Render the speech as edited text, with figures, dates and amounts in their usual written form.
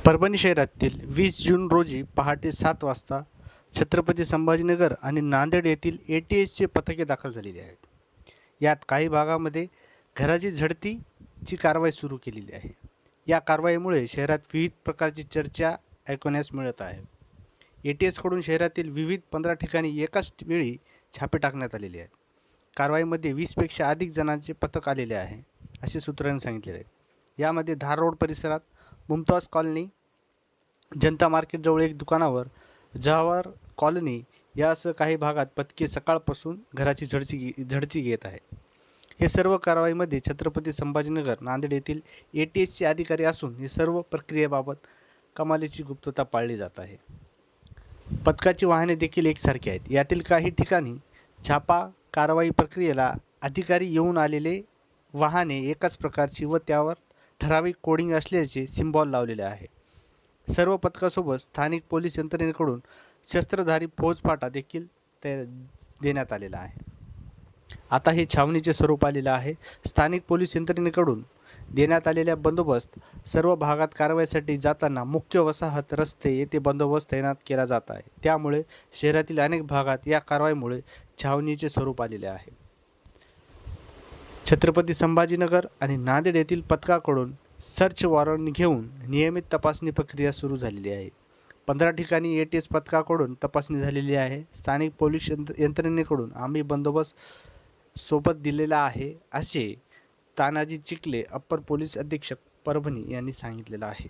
परभणी शहरातील 20 जून रोजी पहाटे 7 वाजता छत्रपती संभाजीनगर आणि नांदेड येथील ATSचे पथके दाखल झालेली आहेत. यात काही भागामध्ये घराची झडतीची कारवाई सुरू केलेली आहे. या कारवाईमुळे शहरात विविध प्रकारची चर्चा ऐकण्यास मिळत आहे. ATSकडून शहरातील विविध 15 ठिकाणी एकाच वेळी छापे टाकण्यात आलेले आहेत. कारवाईमध्ये 20पेक्षा अधिक जणांचे पथक आलेले आहे, असे सूत्रांनी सांगितलेले आहे. यामध्ये धार रोड परिसरात मुमताज कॉलनी, जनता मार्केटजवळ एक दुकानावर, जवाहर कॉलनी यासह काही भागात पथके सकाळपासून घराची झडती घेत आहे. हे सर्व कारवाईमध्ये छत्रपती संभाजीनगर, नांदेड येथील ATSचे अधिकारी असून हे सर्व प्रक्रियेबाबत कमालीची गुप्तता पाळली जात आहे. पथकाची वाहने देखील एकसारखी आहेत. यातील काही ठिकाणी छापा कारवाई प्रक्रियेला अधिकारी येऊन आलेले वाहने एकाच प्रकारची व त्यावर ठराविक कोडिंग असल्याचे सिम्बॉल लावलेले आहे. सर्व पथकासोबत स्थानिक पोलीस यंत्रणेकडून शस्त्रधारी फौजफाटा देखील देण्यात आलेला आहे. आता हे छावणीचे स्वरूप आलेलं आहे. स्थानिक पोलीस यंत्रणेकडून देण्यात आलेल्या बंदोबस्त सर्व भागात कारवाईसाठी जाताना मुख्य वसाहत रस्ते येथे बंदोबस्त तैनात केला जात आहे. त्यामुळे शहरातील अनेक भागात या कारवाईमुळे छावणीचे स्वरूप आलेले आहे. छत्रपती संभाजीनगर आणि नांदेड येथील पथकाकडून सर्च वॉरंट घेऊन नियमित तपासणी प्रक्रिया सुरू झालेली आहे. 15 ठिकाणी ATS पथकाकडून तपासणी झालेली आहे. स्थानिक पोलीस यंत्रणेकडून आम्ही बंदोबस्त सोबत दिलेला आहे, असे तानाजी चिखले, अप्पर पोलीस अधीक्षक, परभणी यांनी सांगितलेलं आहे.